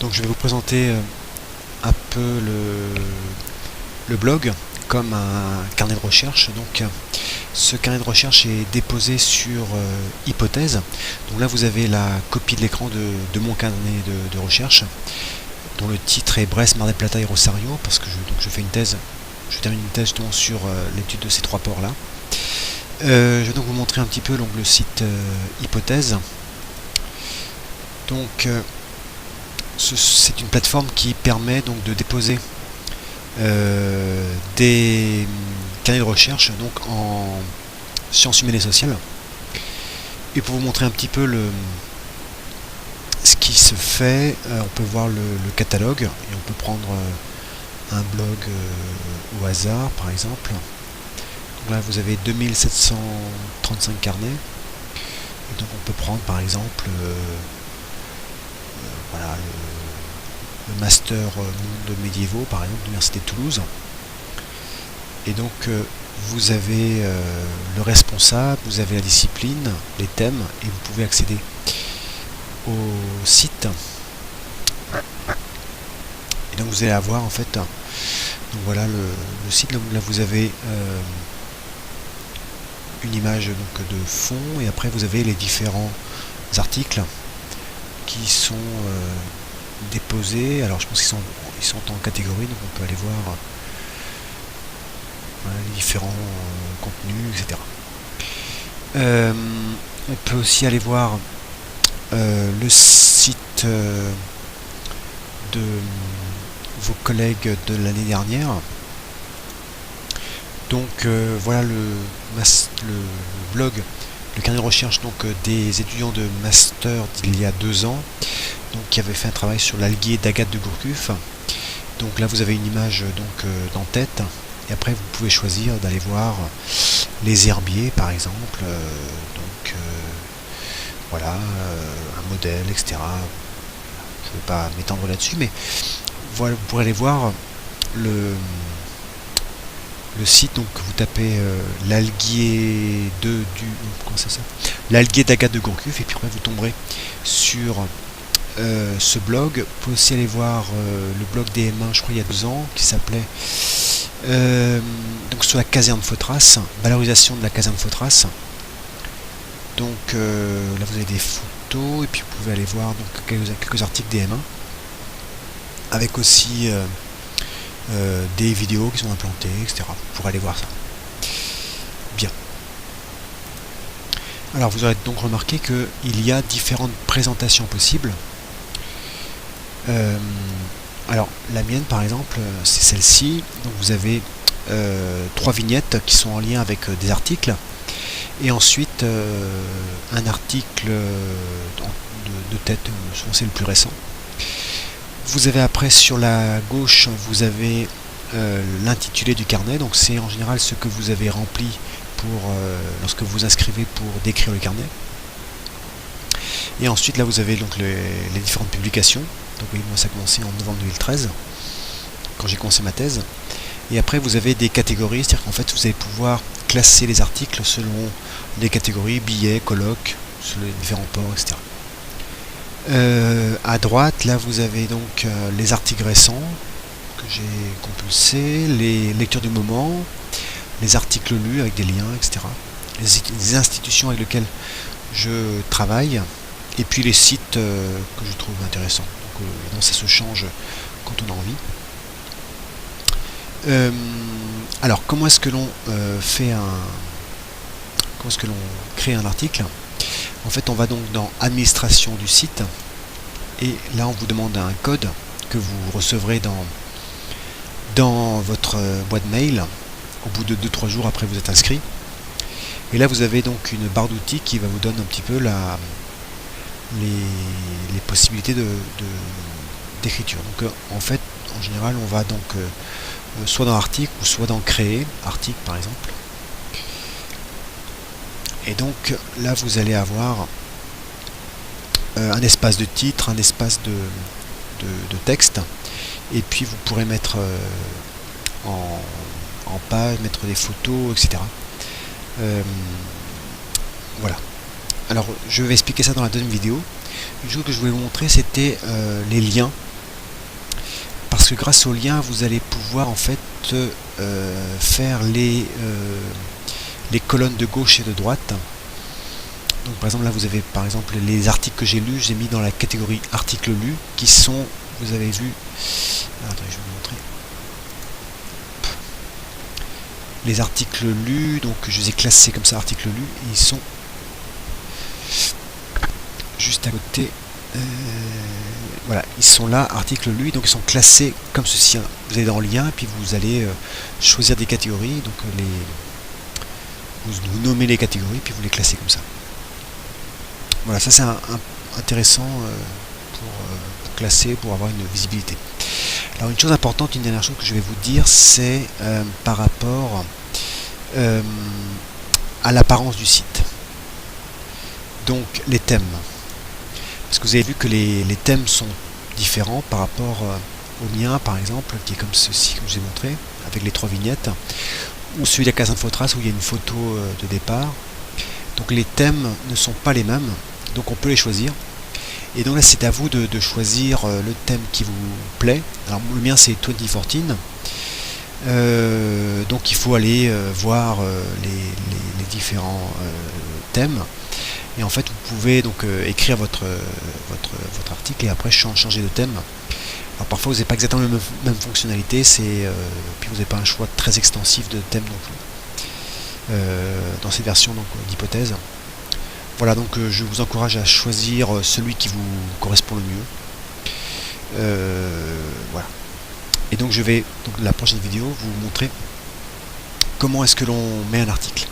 Donc je vais vous présenter un peu le blog comme un carnet de recherche. Donc ce carnet de recherche est déposé sur Hypothèse. Donc là vous avez la copie de l'écran de mon carnet de recherche, dont le titre est Brest, Mar del Plata et Rosario, parce que je fais une thèse, je termine une thèse justement sur l'étude de ces trois ports là. Je vais donc vous montrer un petit peu donc, le site Hypothèse. Donc c'est une plateforme qui permet donc de déposer des carnets de recherche donc en sciences humaines et sociales. Et pour vous montrer un petit peu ce qui se fait, on peut voir le catalogue et on peut prendre un blog au hasard par exemple. Donc là vous avez 2735 carnets. Et donc on peut prendre par exemple voilà, le master monde médiévaux par exemple de l'université de Toulouse. Et donc vous avez le responsable, vous avez la discipline, les thèmes, et vous pouvez accéder au site. Et donc vous allez avoir en fait, donc voilà le site. Donc là vous avez une image donc de fond, et après vous avez les différents articles qui sont déposés. Alors je pense qu'ils sont en catégorie, donc on peut aller voir voilà, les différents contenus, etc. On peut aussi aller voir le site de vos collègues de l'année dernière. Donc voilà le blog, le carnet de recherche donc des étudiants de master d'il y a 2 ans, donc qui avaient fait un travail sur l'alguier d'Agathe de Gourcuff. Donc là vous avez une image donc d'en-tête, et après vous pouvez choisir d'aller voir les herbiers par exemple, donc voilà un modèle, etc. Je ne vais pas m'étendre là-dessus, mais voilà, vous pourrez aller voir le site. Donc vous tapez l'alguier l'alguier d'Agathe de Gourcuff, et puis après vous tomberez sur ce blog. Vous pouvez aussi aller voir le blog des M1, je crois il y a 2 ans, qui s'appelait donc sur la caserne Fautras, valorisation de la caserne Fautras. Donc là vous avez des photos, et puis vous pouvez aller voir donc quelques articles des M1 avec aussi des vidéos qui sont implantées, etc. Vous pourrez aller voir ça. Bien. Alors vous aurez donc remarqué qu'il y a différentes présentations possibles. Alors la mienne par exemple c'est celle-ci. Donc vous avez 3 vignettes qui sont en lien avec des articles, et ensuite un article de tête, c'est le plus récent. Vous avez après sur la gauche, vous avez l'intitulé du carnet, donc c'est en général ce que vous avez rempli pour lorsque vous inscrivez pour décrire le carnet. Et ensuite là vous avez donc les différentes publications. Donc oui, moi ça a commencé en novembre 2013 quand j'ai commencé ma thèse. Et après vous avez des catégories, c'est-à-dire qu'en fait vous allez pouvoir classer les articles selon les catégories, billets, colloques, sur les différents ports, etc. À droite, là vous avez donc les articles récents que j'ai compulsés, les lectures du moment, les articles lus avec des liens, etc. Les institutions avec lesquelles je travaille, et puis les sites que je trouve intéressants. Donc ça se change quand on a envie. Alors comment est-ce que l'on crée un article? En fait on va donc dans administration du site, et là on vous demande un code que vous recevrez dans votre boîte mail au bout de 2-3 jours après vous êtes inscrit. Et là vous avez donc une barre d'outils qui va vous donner un petit peu les possibilités d'écriture. Donc en fait en général on va donc soit dans article ou soit dans créer article par exemple. Et donc là vous allez avoir un espace de titre, un espace de texte, et puis vous pourrez mettre en page, mettre des photos, etc. Voilà. Alors je vais expliquer ça dans la deuxième vidéo. Une chose que je voulais vous montrer, c'était les liens. parce que grâce au lien vous allez pouvoir en fait faire les colonnes de gauche et de droite. Donc par exemple là vous avez par exemple les articles que j'ai lus, j'ai mis dans la catégorie articles lus qui sont, vous avez vu, attendez, je vais vous montrer les articles lus, donc je les ai classés comme ça, articles lus, et ils sont juste à côté, voilà, ils sont là, articles lus, donc ils sont classés comme ceci. Vous allez dans le lien, puis vous allez choisir des catégories, donc vous nommez les catégories, puis vous les classez comme ça. Voilà, ça c'est intéressant pour classer, pour avoir une visibilité. Alors une chose importante, une dernière chose que je vais vous dire, c'est par rapport à l'apparence du site. Donc les thèmes. Parce que vous avez vu que les thèmes sont différents par rapport au mien par exemple, qui est comme ceci, comme je vous ai montré, avec les 3 vignettes, ou celui de la case infotrace où il y a une photo de départ. Donc les thèmes ne sont pas les mêmes, donc on peut les choisir. Et donc là c'est à vous de choisir le thème qui vous plaît. Alors le mien c'est 2014. Donc il faut aller voir les différents thèmes. Et en fait vous pouvez donc écrire votre article et après changer de thème. Alors parfois vous n'avez pas exactement la même fonctionnalité, puis vous n'avez pas un choix très extensif de thème non plus. Dans cette version d'hypothèse. Voilà, donc je vous encourage à choisir celui qui vous correspond le mieux. Voilà. Et donc je vais, la prochaine vidéo, vous montrer comment est-ce que l'on met un article.